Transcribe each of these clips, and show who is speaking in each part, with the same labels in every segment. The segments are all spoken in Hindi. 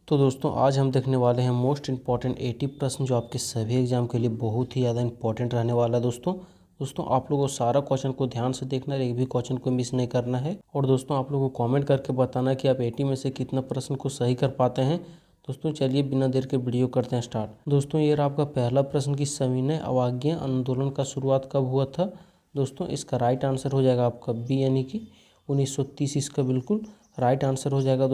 Speaker 1: तो दोस्तों आज हम देखने वाले हैं मोस्ट इम्पॉर्टेंट 80 प्रश्न जो आपके सभी एग्जाम के लिए बहुत ही ज़्यादा इंपॉर्टेंट रहने वाला है। दोस्तों आप लोगों को सारा क्वेश्चन को ध्यान से देखना है, एक भी क्वेश्चन को मिस नहीं करना है। और दोस्तों आप लोगों को कमेंट करके बताना कि आप 80 में से कितना प्रश्न को सही कर पाते हैं। दोस्तों चलिए बिना देर के वीडियो करते हैं स्टार्ट। दोस्तों ये रहा आपका पहला प्रश्न कि सविनय अवज्ञा आंदोलन का शुरुआत कब हुआ था। दोस्तों इसका राइट आंसर हो जाएगा आपका बी यानी कि 1930। इसका बिल्कुल राइट आंसर हो जाएगा।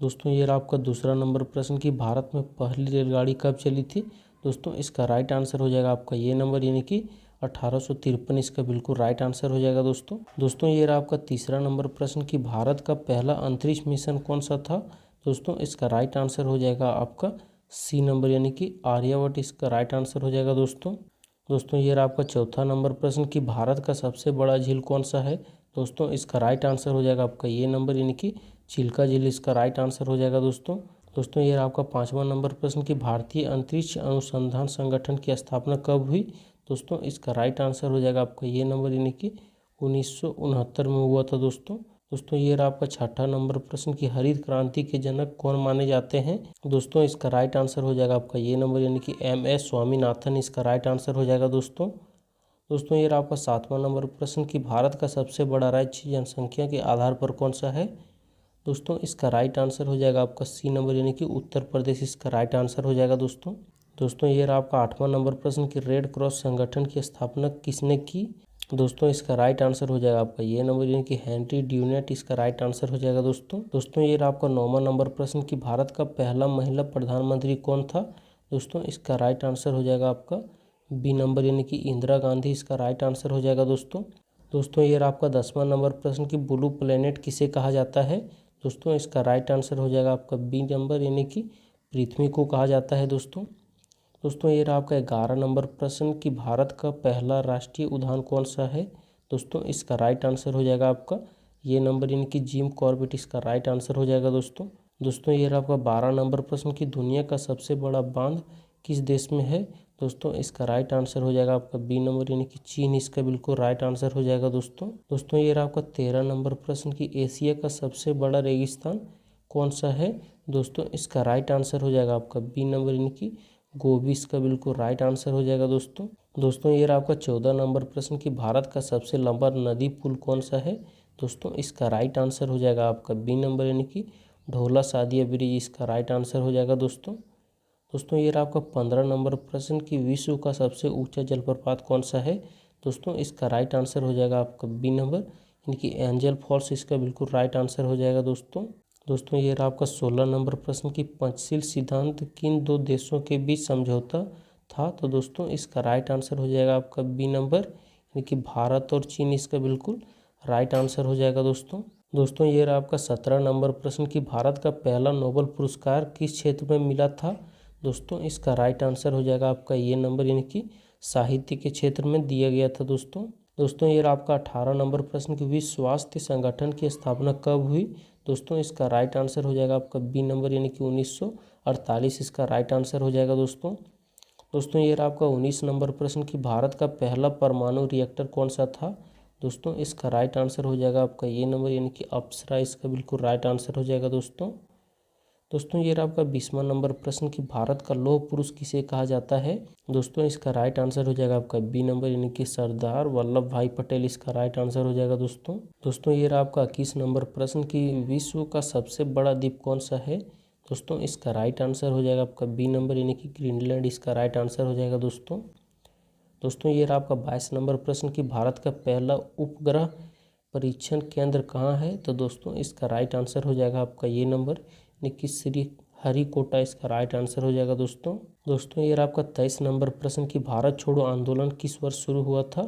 Speaker 1: दोस्तों ये रहा आपका दूसरा नंबर प्रश्न कि भारत में पहली रेलगाड़ी कब चली थी। दोस्तों इसका राइट आंसर हो जाएगा आपका ये नंबर यानी कि 1853। इसका बिल्कुल राइट आंसर हो जाएगा। दोस्तों ये रहा आपका तीसरा नंबर प्रश्न कि भारत का पहला अंतरिक्ष मिशन कौन सा था। दोस्तों इसका राइट आंसर हो जाएगा आपका सी नंबर यानी कि आर्यभट्ट। इसका राइट आंसर हो जाएगा। दोस्तों ये रहा आपका चौथा नंबर प्रश्न कि भारत का सबसे बड़ा झील कौन सा है। दोस्तों इसका राइट आंसर हो जाएगा आपका ये नंबर यानी कि चिल्का झील। इसका राइट आंसर हो जाएगा। दोस्तों ये आपका पांचवा नंबर प्रश्न कि भारतीय अंतरिक्ष अनुसंधान संगठन की स्थापना कब हुई। दोस्तों इसका राइट आंसर हो जाएगा आपका ये नंबर यानी कि 1969 में हुआ था। दोस्तों ये रहा आपका छठा नंबर प्रश्न कि हरित क्रांति के जनक कौन माने जाते हैं। दोस्तों इसका राइट आंसर हो जाएगा आपका ये नंबर यानी कि MS स्वामीनाथन। इसका राइट आंसर हो जाएगा। दोस्तों ये रहा आपका सातवां नंबर प्रश्न कि भारत का सबसे बड़ा राज्य जनसंख्या के आधार पर कौन सा है। दोस्तों इसका राइट आंसर हो जाएगा आपका सी नंबर यानी कि उत्तर प्रदेश। इसका राइट आंसर हो जाएगा। दोस्तों ये रहा आपका आठवां नंबर प्रश्न कि रेड क्रॉस संगठन की स्थापना किसने की। दोस्तों इसका राइट आंसर हो जाएगा आपका ये नंबर यानी कि हेनरी ड्यूनेट। इसका राइट आंसर हो जाएगा। दोस्तों ये रहा आपका नौवां नंबर प्रश्न कि भारत का पहला महिला प्रधानमंत्री कौन था। दोस्तों इसका राइट आंसर हो जाएगा आपका बी नंबर यानी कि इंदिरा गांधी। इसका राइट आंसर हो जाएगा। दोस्तों ये रहा आपका 10वां नंबर प्रश्न कि ब्लू प्लेनेट किसे कहा जाता है। दोस्तों इसका राइट आंसर हो जाएगा आपका बी नंबर यानी कि पृथ्वी को कहा जाता है। दोस्तों ये रहा आपका 11 नंबर प्रश्न कि भारत का पहला राष्ट्रीय उद्यान कौन सा है। दोस्तों इसका राइट आंसर हो जाएगा आपका ये नंबर यानी कि जिम कॉर्बेट। इसका राइट आंसर हो जाएगा। दोस्तों ये रहा आपका 12 नंबर प्रश्न कि दुनिया का सबसे बड़ा बांध किस देश में है। दोस्तों इसका राइट आंसर हो जाएगा आपका बी नंबर यानी कि चीन। इसका बिल्कुल राइट आंसर हो जाएगा। दोस्तों ये रहा आपका 13 नंबर प्रश्न कि एशिया का सबसे बड़ा रेगिस्तान कौन सा है। दोस्तों इसका राइट आंसर हो जाएगा आपका बी नंबर यानी कि गोबी। इसका बिल्कुल राइट आंसर हो जाएगा। दोस्तों ये रहा आपका 14 नंबर प्रश्न कि भारत का सबसे लंबा नदी पुल कौन सा है। दोस्तों इसका राइट आंसर हो जाएगा आपका बी नंबर यानी कि ढोला सादिया ब्रिज। इसका राइट आंसर हो जाएगा। दोस्तों ये रहा आपका 15 नंबर प्रश्न कि विश्व का सबसे ऊंचा जलप्रपात कौन सा है। दोस्तों इसका राइट आंसर हो जाएगा आपका बी नंबर यानी कि एंजल फॉल्स। इसका बिल्कुल राइट आंसर हो जाएगा। दोस्तों ये रहा आपका 16 नंबर प्रश्न कि पंचशील सिद्धांत किन दो देशों के बीच समझौता था। तो दोस्तों इसका राइट आंसर हो जाएगा आपका बी नंबर यानी कि भारत और चीन। इसका बिल्कुल राइट आंसर हो जाएगा। दोस्तों ये रहा आपका 17 नंबर प्रश्न कि भारत का पहला नोबेल पुरस्कार किस क्षेत्र में मिला था। दोस्तों इसका राइट आंसर हो जाएगा आपका ये नंबर यानी कि साहित्य के क्षेत्र में दिया गया था। दोस्तों ये रहा आपका 18 नंबर प्रश्न कि विश्व स्वास्थ्य संगठन की स्थापना कब हुई। दोस्तों इसका राइट आंसर हो जाएगा आपका बी नंबर यानी कि 1948। इसका राइट आंसर हो जाएगा। दोस्तों ये रहा आपका 19 नंबर प्रश्न कि भारत का पहला परमाणु रिएक्टर कौन सा था। दोस्तों इसका राइट आंसर हो जाएगा आपका ये नंबर यानी कि अप्सरा। इसका बिल्कुल राइट आंसर हो जाएगा। दोस्तों ये रहा आपका 20वां नंबर प्रश्न कि भारत का लौह पुरुष किसे कहा जाता है। दोस्तों इसका राइट आंसर हो जाएगा आपका बी नंबर यानी कि सरदार वल्लभ भाई पटेल। इसका राइट आंसर हो जाएगा। दोस्तों ये रहा आपका 21 नंबर प्रश्न कि विश्व का सबसे बड़ा द्वीप कौन सा है। दोस्तों इसका राइट आंसर हो जाएगा आपका बी नंबर यानी कि ग्रीनलैंड। इसका राइट आंसर हो जाएगा। दोस्तों ये रहा आपका 22 नंबर प्रश्न कि भारत का पहला उपग्रह परीक्षण केंद्र कहाँ है। तो दोस्तों इसका राइट आंसर हो जाएगा आपका ये नंबर यानी कि श्री हरिकोटा। इसका राइट आंसर हो जाएगा। दोस्तों ये रहा आपका 23 नंबर प्रश्न कि भारत छोड़ो आंदोलन किस वर्ष शुरू हुआ था।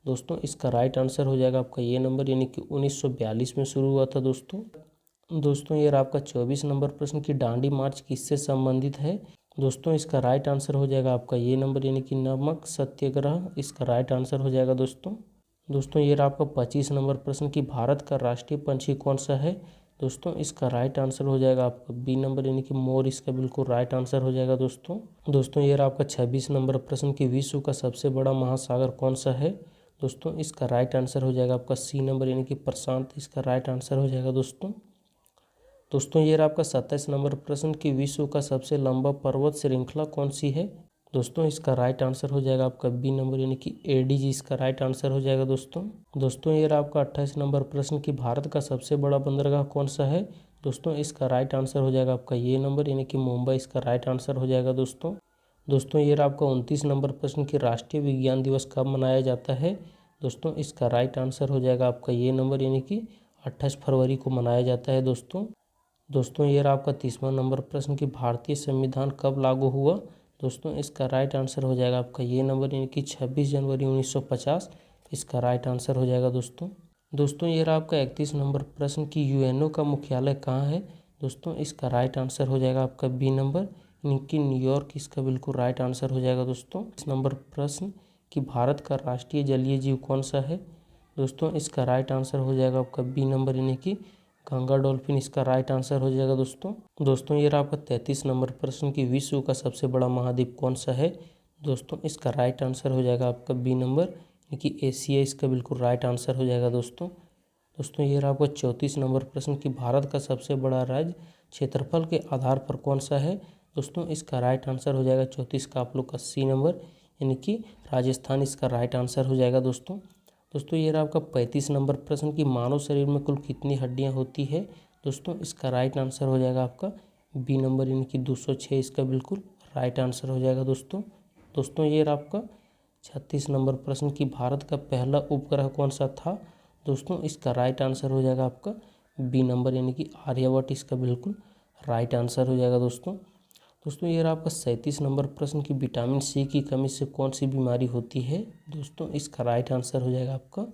Speaker 1: दोस्तों इसका राइट आंसर हो जाएगा आपका ये नंबर यानी कि 1942 में शुरू हुआ था। दोस्तों ये रहा आपका 24 नंबर प्रश्न कि दांडी मार्च किससे संबंधित है। दोस्तों इसका राइट आंसर हो जाएगा आपका ये नंबर यानी कि नमक सत्याग्रह। इसका राइट आंसर हो जाएगा। दोस्तों ये रहा आपका 25 नंबर प्रश्न कि भारत का राष्ट्रीय पंछी कौन सा है। दोस्तों इसका राइट आंसर हो जाएगा आपका बी नंबर यानी कि मोर। इसका बिल्कुल राइट आंसर हो जाएगा। दोस्तों ये रहा आपका 26 नंबर प्रश्न कि विश्व का सबसे बड़ा महासागर कौन सा है। दोस्तों इसका राइट आंसर हो जाएगा आपका सी नंबर यानी कि प्रशांत। इसका राइट आंसर हो जाएगा। दोस्तों ये रहा आपका 27 नंबर प्रश्न कि विश्व का सबसे लंबा पर्वत श्रृंखला कौन सी है। दोस्तों इसका राइट आंसर हो जाएगा आपका बी नंबर यानी कि एडीजी इसका राइट आंसर हो जाएगा। दोस्तों ये रहा आपका 28 नंबर प्रश्न कि भारत का सबसे बड़ा बंदरगाह कौन सा है। दोस्तों इसका राइट आंसर हो जाएगा आपका ये नंबर यानी कि मुंबई इसका राइट आंसर हो जाएगा। दोस्तों ये रहा आपका 29 नंबर प्रश्न कि राष्ट्रीय विज्ञान दिवस कब मनाया जाता है। दोस्तों इसका राइट आंसर हो जाएगा आपका ये नंबर यानी कि 28 फरवरी को मनाया जाता है। दोस्तों ये रहा आपका 30वां नंबर प्रश्न कि भारतीय संविधान कब लागू हुआ। दोस्तों इसका राइट आंसर हो जाएगा आपका ये नंबर यानी कि 26 जनवरी 1950 इसका राइट आंसर हो जाएगा। दोस्तों ये रहा आपका 31 नंबर प्रश्न कि यूएनओ का मुख्यालय कहाँ है। दोस्तों इसका राइट आंसर हो जाएगा आपका बी नंबर यानी कि न्यूयॉर्क इसका बिल्कुल राइट आंसर हो जाएगा। इस नंबर प्रश्न कि भारत का राष्ट्रीय जलीय जीव कौन सा है। दोस्तों इसका राइट आंसर हो जाएगा आपका बी नंबर यानी कि गंगा डॉल्फिन इसका राइट आंसर हो जाएगा। दोस्तों ये रहा आपका 33 नंबर प्रश्न कि विश्व का सबसे बड़ा महाद्वीप कौन सा है। दोस्तों इसका राइट आंसर हो जाएगा आपका बी नंबर यानी कि एशिया इसका बिल्कुल राइट आंसर हो जाएगा। दोस्तों ये रहा आपका 34 नंबर प्रश्न कि भारत का सबसे बड़ा राज्य क्षेत्रफल के आधार पर कौन सा है। दोस्तों इसका राइट आंसर हो जाएगा 34 का आप लोग का सी नंबर यानी कि राजस्थान इसका राइट आंसर हो जाएगा। दोस्तों ये रहा आपका 35 नंबर प्रश्न कि मानव शरीर में कुल कितनी हड्डियां होती है। दोस्तों इसका राइट आंसर हो जाएगा आपका बी नंबर यानी कि 206 इसका बिल्कुल राइट आंसर हो जाएगा। दोस्तों ये रहा आपका 36 नंबर प्रश्न कि भारत का पहला उपग्रह कौन सा था। दोस्तों इसका राइट आंसर हो जाएगा आपका बी नंबर यानी कि आर्यभट्ट इसका बिल्कुल राइट आंसर हो जाएगा। दोस्तों ये रहा आपका 37 नंबर प्रश्न कि विटामिन सी की कमी से कौन सी बीमारी होती है। दोस्तों इसका राइट आंसर हो जाएगा आपका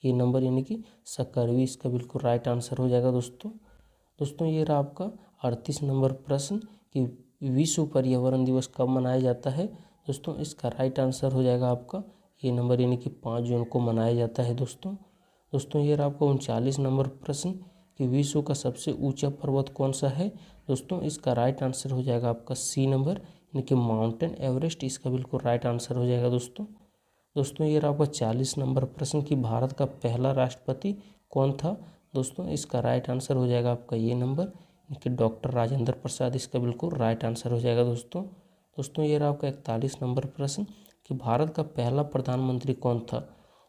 Speaker 1: ये नंबर यानी कि सकरवी इसका बिल्कुल राइट आंसर हो जाएगा। दोस्तों ये रहा आपका 38 नंबर प्रश्न कि विश्व पर्यावरण दिवस कब मनाया जाता है। दोस्तों इसका राइट आंसर हो जाएगा आपका ये नंबर यानी कि 5 जून को मनाया जाता है। दोस्तों ये रहा आपका 39 नंबर प्रश्न कि विश्व का सबसे ऊंचा पर्वत कौन सा है। दोस्तों इसका राइट आंसर हो जाएगा आपका सी नंबर यानी कि माउंटेन एवरेस्ट इसका बिल्कुल राइट आंसर हो जाएगा। दोस्तों ये रहा आपका 40 नंबर प्रश्न कि भारत का पहला राष्ट्रपति कौन था। दोस्तों इसका राइट आंसर हो जाएगा आपका ये नंबर यानी कि डॉक्टर राजेंद्र प्रसाद इसका बिल्कुल राइट आंसर हो जाएगा। दोस्तों ये रहा आपका 41 नंबर प्रश्न कि भारत का पहला प्रधानमंत्री कौन था।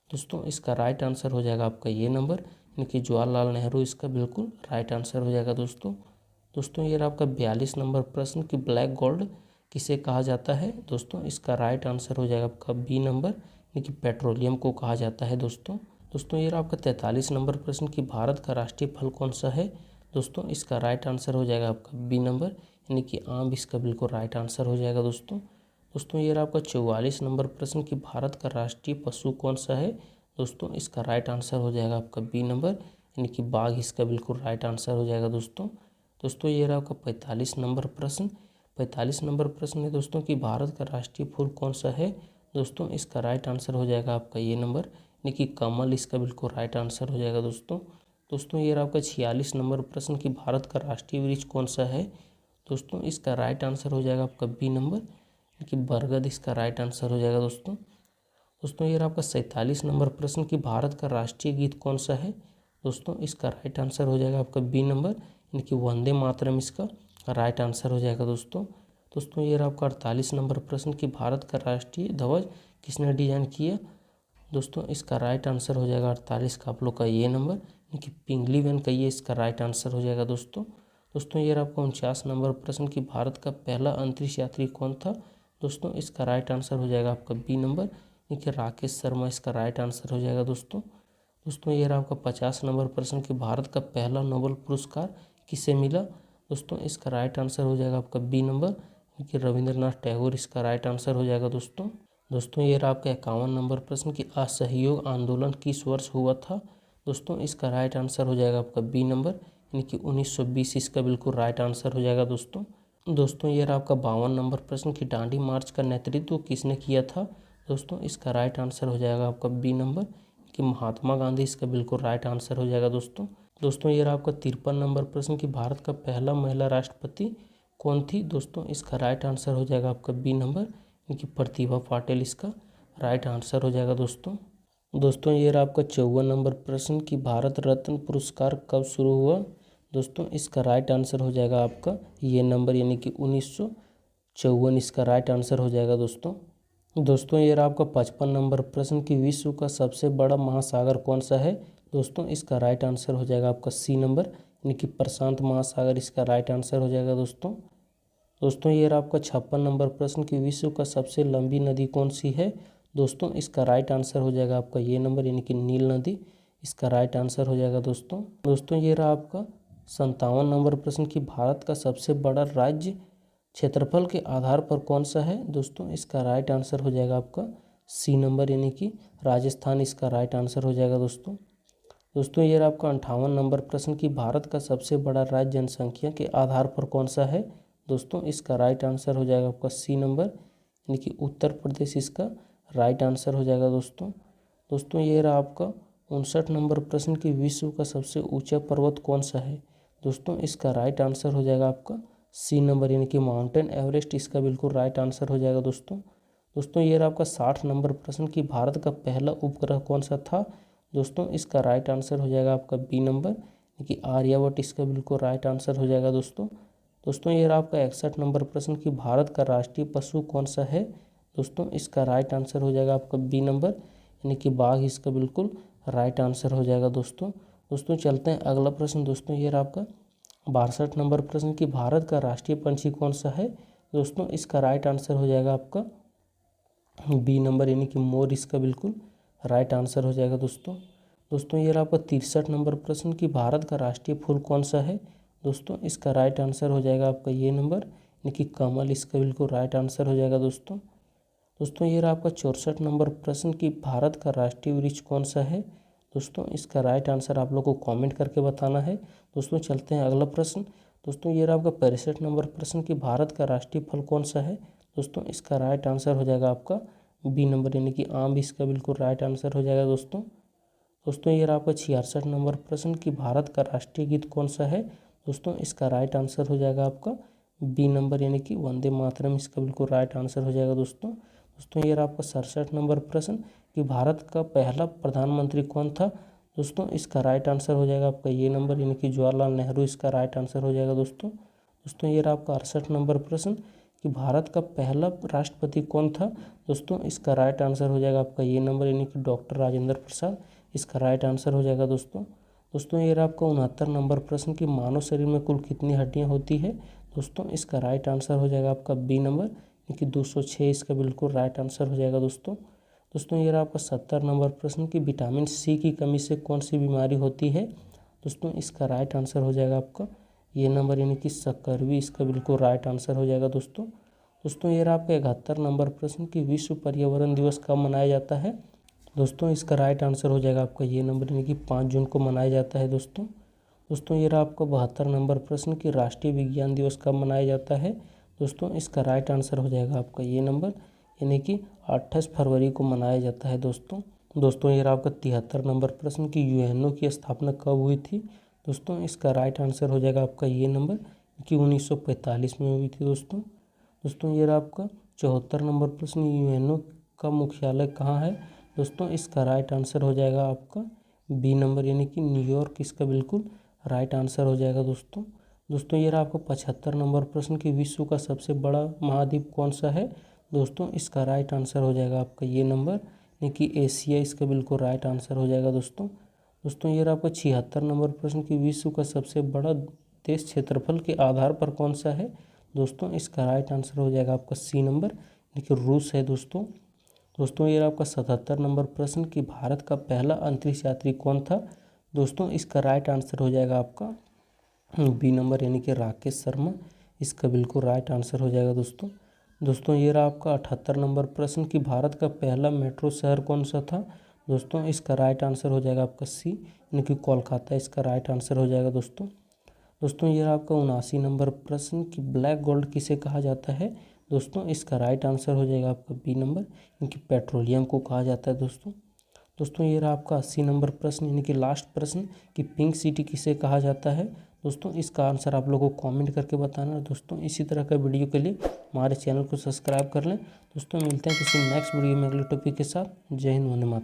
Speaker 1: दोस्तों इसका राइट आंसर हो जाएगा आपका ये नंबर यानी कि जवाहरलाल नेहरू इसका बिल्कुल राइट आंसर हो जाएगा। दोस्तों ये रहा आपका 42 नंबर प्रश्न कि ब्लैक गोल्ड किसे कहा जाता है। दोस्तों इसका राइट आंसर हो जाएगा आपका बी नंबर यानी कि पेट्रोलियम को कहा जाता है। दोस्तों ये रहा आपका 43 नंबर प्रश्न कि भारत का राष्ट्रीय फल कौन सा है। दोस्तों इसका राइट आंसर हो जाएगा आपका बी नंबर यानी कि आम इसका बिल्कुल राइट आंसर हो जाएगा। दोस्तों ये रहा आपका 44 नंबर प्रश्न कि भारत का राष्ट्रीय पशु कौन सा है। दोस्तों इसका राइट आंसर हो जाएगा आपका बी नंबर यानी कि बाघ इसका बिल्कुल राइट आंसर हो जाएगा। दोस्तों ये रहा आपका 45 नंबर प्रश्न। 45 नंबर प्रश्न है दोस्तों कि भारत का राष्ट्रीय फूल कौन सा है। दोस्तों इसका राइट आंसर हो जाएगा आपका ये नंबर यानी कि कमल इसका बिल्कुल राइट आंसर हो जाएगा। दोस्तों ये रहा आपका 46 नंबर प्रश्न कि भारत का राष्ट्रीय वृक्ष कौन सा है। दोस्तों इसका राइट आंसर हो जाएगा आपका बी नंबर यानी कि बरगद इसका राइट आंसर हो जाएगा। दोस्तों ये रहा आपका 47 नंबर प्रश्न कि भारत का राष्ट्रीय गीत कौन सा है। दोस्तों इसका राइट आंसर हो जाएगा आपका बी नंबर यानी कि वंदे मातरम इसका राइट आंसर हो जाएगा। दोस्तों ये रहा आपका 48 नंबर प्रश्न कि भारत का राष्ट्रीय ध्वज किसने डिजाइन किया। दोस्तों इसका राइट आंसर हो जाएगा 48 का आप लोग का ये नंबर यानी कि पिंगली वेंकैया इसका राइट आंसर हो जाएगा। दोस्तों ये रहा आपका 49 नंबर प्रश्न कि भारत का पहला अंतरिक्ष यात्री कौन था। दोस्तों इसका राइट आंसर हो जाएगा आपका बी नंबर यानी कि राकेश शर्मा इसका राइट आंसर हो जाएगा। दोस्तों ये रहा आपका 50 नंबर प्रश्न कि भारत का पहला नोबेल पुरस्कार किसे मिला। दोस्तों इसका राइट आंसर हो जाएगा आपका बी नंबर यानी कि रविंद्रनाथ टैगोर इसका राइट आंसर हो जाएगा। दोस्तों ये रहा आपका 51 नंबर प्रश्न कि असहयोग आंदोलन किस वर्ष हुआ था। दोस्तों इसका राइट आंसर हो जाएगा आपका बी नंबर यानी कि 1920 इसका बिल्कुल राइट आंसर हो जाएगा। दोस्तों ये रहा आपका 52 नंबर प्रश्न कि दांडी मार्च का नेतृत्व किसने किया था। दोस्तों इसका राइट आंसर हो जाएगा आपका बी नंबर कि महात्मा गांधी इसका बिल्कुल राइट आंसर हो जाएगा। दोस्तों ये रहा आपका 53 नंबर प्रश्न कि भारत का पहला महिला राष्ट्रपति कौन थी। दोस्तों इसका राइट आंसर हो जाएगा आपका बी नंबर यानी कि प्रतिभा पाटिल इसका राइट आंसर हो जाएगा। दोस्तों ये रहा आपका 54 नंबर प्रश्न कि भारत रत्न पुरस्कार कब शुरू हुआ। दोस्तों इसका राइट आंसर हो जाएगा आपका ये नंबर, यानी कि 1954 इसका राइट आंसर हो जाएगा दोस्तों ये रहा आपका 55 नंबर प्रश्न कि विश्व का सबसे बड़ा महासागर कौन सा है। दोस्तों इसका राइट आंसर हो जाएगा आपका सी नंबर, यानी कि प्रशांत महासागर इसका राइट आंसर हो जाएगा दोस्तों ये रहा आपका 56 नंबर प्रश्न कि विश्व का सबसे लंबी नदी कौन सी है। दोस्तों इसका राइट आंसर हो जाएगा आपका ये नंबर, यानी कि नील नदी इसका राइट आंसर हो जाएगा दोस्तों ये रहा आपका 57 नंबर प्रश्न कि भारत का सबसे बड़ा राज्य क्षेत्रफल के आधार पर कौन सा है। दोस्तों इसका राइट आंसर हो जाएगा आपका सी नंबर, यानी कि राजस्थान इसका राइट आंसर हो जाएगा दोस्तों ये रहा आपका 58 नंबर प्रश्न कि भारत का सबसे बड़ा राज्य जनसंख्या के आधार पर कौन सा है। दोस्तों इसका राइट आंसर हो जाएगा आपका सी नंबर, यानी कि उत्तर प्रदेश इसका राइट आंसर हो जाएगा दोस्तों ये रहा आपका 59 नंबर प्रश्न कि विश्व का सबसे ऊंचा पर्वत कौन सा है। दोस्तों इसका राइट आंसर हो जाएगा आपका सी नंबर, यानी कि माउंटेन एवरेस्ट इसका बिल्कुल राइट आंसर हो जाएगा दोस्तों ये रहा आपका 60 नंबर प्रश्न कि भारत का पहला उपग्रह कौन सा था। दोस्तों इसका राइट आंसर हो जाएगा आपका बी नंबर, यानी कि आर्यभट्ट इसका बिल्कुल राइट आंसर हो जाएगा दोस्तों ये रहा आपका 61 नंबर प्रश्न कि भारत का राष्ट्रीय पशु कौन सा है। दोस्तों इसका राइट आंसर हो जाएगा आपका बी नंबर, यानी कि बाघ इसका बिल्कुल राइट आंसर हो जाएगा दोस्तों चलते हैं अगला प्रश्न। दोस्तों ये रहा आपका 62 नंबर प्रश्न कि भारत का राष्ट्रीय पंछी कौन सा है। दोस्तों इसका राइट आंसर हो जाएगा आपका बी नंबर, यानी कि मोर इसका बिल्कुल राइट आंसर हो जाएगा दोस्तों ये रहा आपका 63 नंबर प्रश्न कि भारत का राष्ट्रीय फूल कौन सा है। दोस्तों इसका राइट आंसर हो जाएगा आपका ये नंबर, यानी कि कमल इसका बिल्कुल राइट आंसर हो जाएगा दोस्तों ये रहा आपका 64 नंबर प्रश्न कि भारत का राष्ट्रीय वृक्ष कौन सा है। दोस्तों इसका राइट आंसर आप लोग को कमेंट करके बताना है। दोस्तों चलते हैं अगला प्रश्न। दोस्तों ये रहा आपका 65 नंबर प्रश्न कि भारत का राष्ट्रीय फल कौन सा है। दोस्तों इसका राइट आंसर हो जाएगा आपका बी नंबर, यानी कि आम इसका बिल्कुल राइट आंसर हो जाएगा दोस्तों ये रहा आपका 66 नंबर प्रश्न कि भारत का राष्ट्रीय गीत कौन सा है। दोस्तों इसका राइट आंसर हो जाएगा आपका बी नंबर, यानी कि वंदे मातरम इसका बिल्कुल राइट आंसर हो जाएगा दोस्तों ये रहा आपका 67 नंबर प्रश्न कि भारत का पहला प्रधानमंत्री कौन था। दोस्तों इसका राइट आंसर हो जाएगा आपका ये नंबर, यानी कि जवाहरलाल नेहरू इसका राइट आंसर हो जाएगा दोस्तों ये रहा आपका 68 नंबर प्रश्न कि भारत का पहला राष्ट्रपति कौन था। दोस्तों इसका राइट आंसर हो जाएगा आपका ये नंबर, यानी कि डॉक्टर राजेंद्र प्रसाद इसका राइट आंसर हो जाएगा दोस्तों ये रहा आपका 69 नंबर प्रश्न कि मानव शरीर में कुल कितनी हड्डियां होती है। दोस्तों इसका राइट आंसर हो जाएगा आपका बी नंबर, यानी कि 206 इसका बिल्कुल राइट आंसर हो जाएगा दोस्तों ये रहा आपका 70 नंबर प्रश्न कि विटामिन सी की कमी से कौन सी बीमारी होती है। दोस्तों इसका राइट आंसर हो जाएगा आपका ये नंबर, यानी कि स्कर्वी इसका बिल्कुल राइट आंसर हो जाएगा दोस्तों ये रहा आपका 71 नंबर प्रश्न कि विश्व पर्यावरण दिवस कब मनाया जाता है। दोस्तों इसका राइट आंसर हो जाएगा आपका ये नंबर, यानी कि 5 जून को मनाया जाता है दोस्तों ये रहा आपका 72 नंबर प्रश्न कि राष्ट्रीय विज्ञान दिवस कब मनाया जाता है। दोस्तों इसका राइट आंसर हो जाएगा आपका ये नंबर, यानी कि 28 फरवरी को मनाया जाता है दोस्तों ये रहा आपका 73 नंबर प्रश्न कि यूएनओ की स्थापना कब हुई थी। दोस्तों इसका राइट आंसर हो जाएगा आपका ये नंबर कि 1945 में हुई थी दोस्तों ये रहा आपका 74 नंबर प्रश्न यूएनओ का मुख्यालय कहाँ है। दोस्तों इसका राइट आंसर हो जाएगा आपका बी नंबर, यानी कि न्यूयॉर्क इसका बिल्कुल राइट आंसर हो जाएगा दोस्तों ये रहा आपका 75 नंबर प्रश्न कि विश्व का सबसे बड़ा महाद्वीप कौन सा है। दोस्तों इसका राइट आंसर हो जाएगा आपका ये नंबर, यानी कि एशिया इसका बिल्कुल राइट आंसर हो जाएगा दोस्तों ये रहा आपका 76 नंबर प्रश्न कि विश्व का सबसे बड़ा देश क्षेत्रफल के आधार पर कौन सा है। दोस्तों इसका राइट आंसर हो जाएगा आपका सी नंबर, यानी कि रूस है दोस्तों ये रहा आपका 77 नंबर प्रश्न कि भारत का पहला अंतरिक्ष यात्री कौन था। दोस्तों इसका राइट आंसर हो जाएगा आपका बी नंबर, यानी कि राकेश शर्मा इसका बिल्कुल राइट आंसर हो जाएगा दोस्तों ये रहा आपका 78 नंबर प्रश्न कि भारत का पहला मेट्रो शहर कौन सा था। दोस्तों इसका राइट आंसर हो जाएगा आपका सी, यानी कि कोलकाता इसका राइट आंसर हो जाएगा दोस्तों ये रहा आपका 79 नंबर प्रश्न कि ब्लैक गोल्ड किसे कहा जाता है। दोस्तों इसका राइट आंसर हो जाएगा आपका बी नंबर, क्योंकि पेट्रोलियम को कहा जाता है दोस्तों ये रहा आपका 80 नंबर प्रश्न, यानी कि लास्ट प्रश्न कि पिंक सिटी किसे कहा जाता है। दोस्तों इसका आंसर आप लोगों को कमेंट करके बताना। दोस्तों इसी तरह का वीडियो के लिए हमारे चैनल को सब्सक्राइब कर लें। दोस्तों मिलते हैं किसी नेक्स्ट वीडियो में अगले टॉपिक के साथ। जय हिंद, वंदे मातरम।